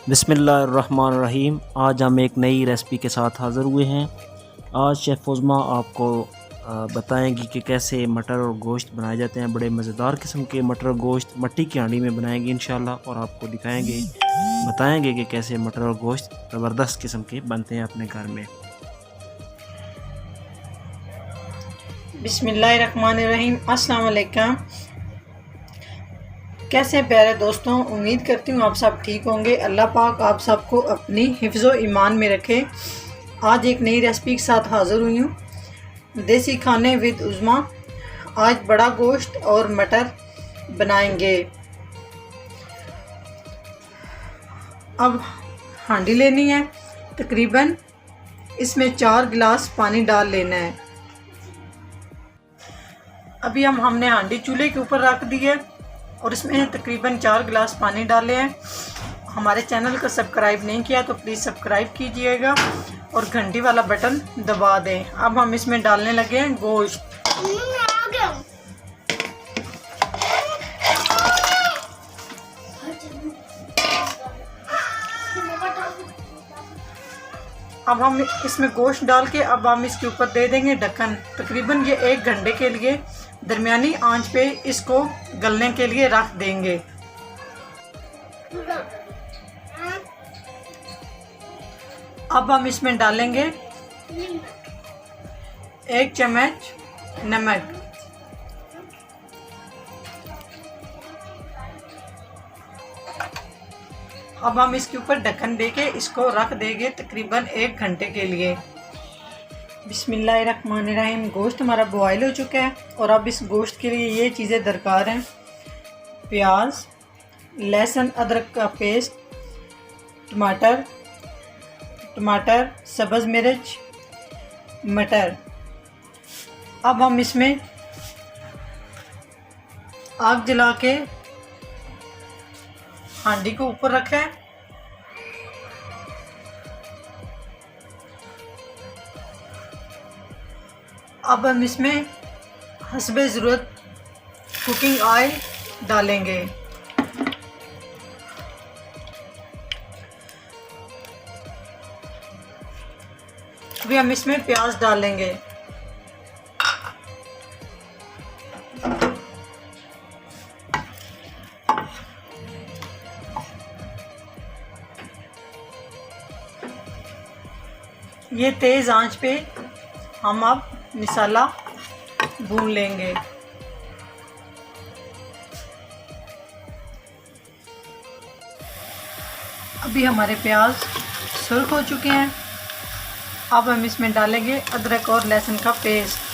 बिस्मिल्लाहिर्रहमानिर्रहीम। आज हम एक नई रेसिपी के साथ हाज़िर हुए हैं। आज शेफ़ उज़्मा आपको बताएंगी कि कैसे मटर और गोश्त बनाए जाते हैं। बड़े मज़ेदार किस्म के मटर और गोश्त मट्टी की हांडी में बनाएंगे इंशाल्लाह, और आपको बताएंगे कि कैसे मटर और गोश्त ज़बरदस्त किस्म के बनते हैं अपने घर में। बिस्मिल्लाहिर्रहमानिर्रहीम। अस्सलाम वालेकुम। कैसे प्यारे दोस्तों, उम्मीद करती हूँ आप सब ठीक होंगे। अल्लाह पाक आप सबको अपनी हिफ्ज़ो ईमान में रखे। आज एक नई रेसिपी के साथ हाज़िर हुई हूँ, देसी खाने विद उज़्मा। आज बड़ा गोश्त और मटर बनाएंगे। अब हांडी लेनी है, तकरीबन इसमें 4 गिलास पानी डाल लेना है। अभी हमने हांडी चूल्हे के ऊपर रख दी है और इसमें तकरीबन 4 गिलास पानी डाले हैं। हमारे चैनल को सब्सक्राइब नहीं किया तो प्लीज़ सब्सक्राइब कीजिएगा और घंटी वाला बटन दबा दें। अब हम इसमें डालने लगे हैं गोश्त। अब हम इसमें गोश्त डाल के अब हम इसके ऊपर दे देंगे ढक्कन। तकरीबन ये 1 घंटे के लिए दरमियानी आंच पे इसको गलने के लिए रख देंगे। अब हम इसमें डालेंगे 1 चम्मच नमक। अब हम इसके ऊपर ढक्कन देके इसको रख देंगे तकरीबन 1 घंटे के लिए। बिस्मिल्लाहिर्रहमानिर्रहीम। गोश्त हमारा बॉयल हो चुका है और अब इस गोश्त के लिए ये चीज़ें दरकार हैं: प्याज, लहसुन अदरक का पेस्ट, टमाटर, सब्ज़ मिर्च, मटर। अब हम इसमें आग जला के हांडी को ऊपर रखें। अब हम इसमें हस्बे ज़रूरत कुकिंग ऑयल डालेंगे। अभी हम इसमें प्याज डालेंगे। ये तेज़ आंच पे हम अब मसाला भून लेंगे। अभी हमारे प्याज सुर्ख हो चुके हैं। अब हम इसमें डालेंगे अदरक और लहसुन का पेस्ट।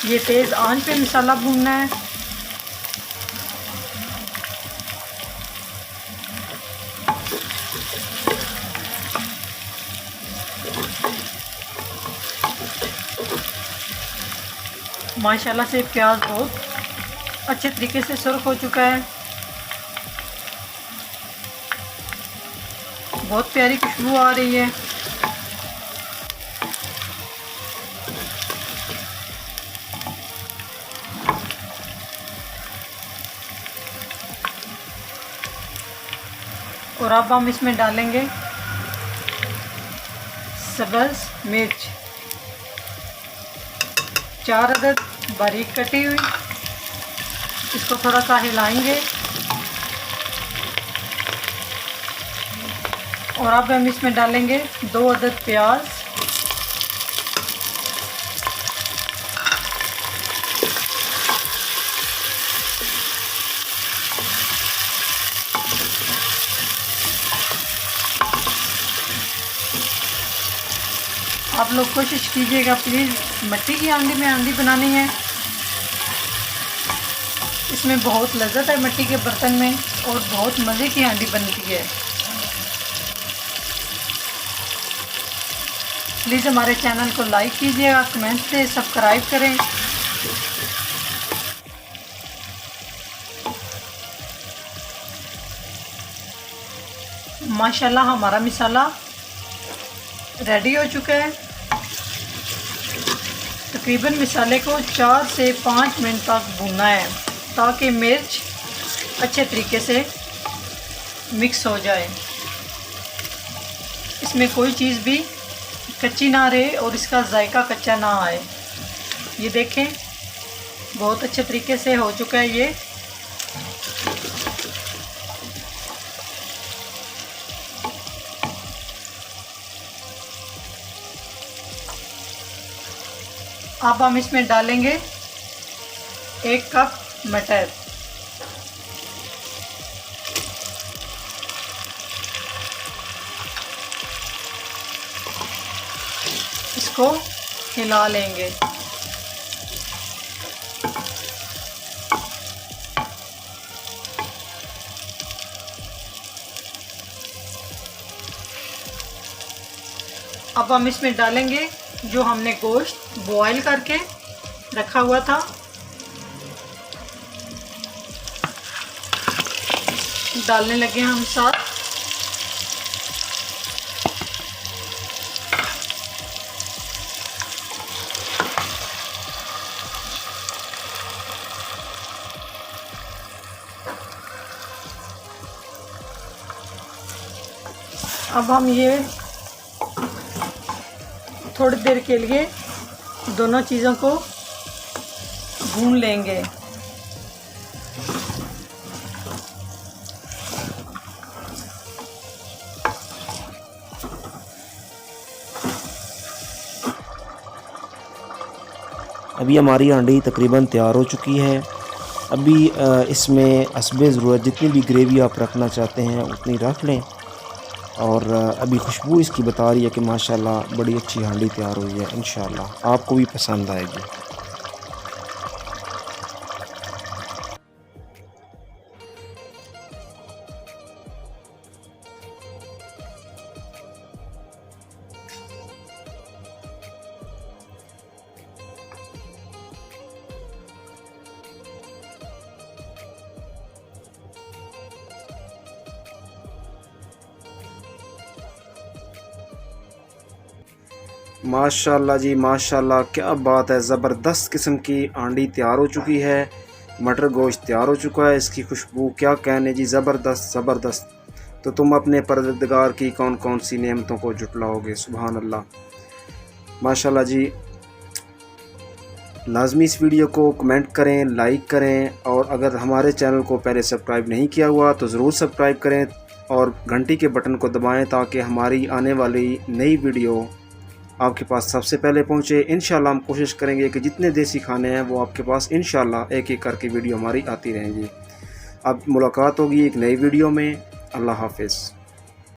ये तेज़ आंच पे मसाला भूनना है। माशाल्लाह से प्याज बहुत अच्छे तरीके से सुर्ख हो चुका है। बहुत प्यारी खुशबू आ रही है। और अब हम इसमें डालेंगे सब्ज़ मिर्च 4 अदद बारीक कटी हुई। इसको थोड़ा सा हिलाएंगे और अब हम इसमें डालेंगे 2 अदद प्याज। आप लोग कोशिश कीजिएगा प्लीज़, मिट्टी की हांडी में हांडी बनानी है। इसमें बहुत लज्जत है मिट्टी के बर्तन में और बहुत मज़े की हांडी बनती है। प्लीज़ हमारे चैनल को लाइक कीजिएगा, कमेंट से सब्सक्राइब करें। माशाल्लाह हमारा मसाला रेडी हो चुका है। तकरीबन मसाले को 4 से 5 मिनट तक भूनना है ताकि मिर्च अच्छे तरीके से मिक्स हो जाए, इसमें कोई चीज़ भी कच्ची ना रहे और इसका जायका कच्चा ना आए। ये देखें बहुत अच्छे तरीके से हो चुका है ये। अब हम इसमें डालेंगे 1 कप मटर। इसको हिला लेंगे। अब हम इसमें डालेंगे जो हमने गोश्त बॉयल करके रखा हुआ था। डालने लगे हम साथ। अब हम ये थोड़ी देर के लिए दोनों चीज़ों को भून लेंगे। अभी हमारी हांडी तकरीबन तैयार हो चुकी है। अभी इसमें हस्बे ज़रूरत जितनी भी ग्रेवी आप रखना चाहते हैं उतनी रख लें। और अभी खुशबू इसकी बता रही है कि माशाल्लाह बड़ी अच्छी हांडी तैयार हुई है। इंशाल्लाह आपको भी पसंद आएगी। माशाल्लाह जी माशाल्लाह, क्या बात है। ज़बरदस्त किस्म की हांडी तैयार हो चुकी है। मटर गोश्त तैयार हो चुका है। इसकी खुशबू क्या कहने जी, ज़बरदस्त ज़बरदस्त। तो तुम अपने परवरदिगार की कौन कौन सी नेमतों को जुटलाओगे। सुभान अल्लाह माशाल्लाह जी। लाजमी इस वीडियो को कमेंट करें, लाइक करें, और अगर हमारे चैनल को पहले सब्सक्राइब नहीं किया हुआ तो ज़रूर सब्सक्राइब करें और घंटी के बटन को दबाएं ताकि हमारी आने वाली नई वीडियो आपके पास सबसे पहले पहुंचे। इंशाल्लाह हम कोशिश करेंगे कि जितने देसी खाने हैं वो आपके पास इंशाल्लाह एक एक करके वीडियो हमारी आती रहेंगी। अब मुलाकात होगी एक नई वीडियो में। अल्लाह हाफ़िज़।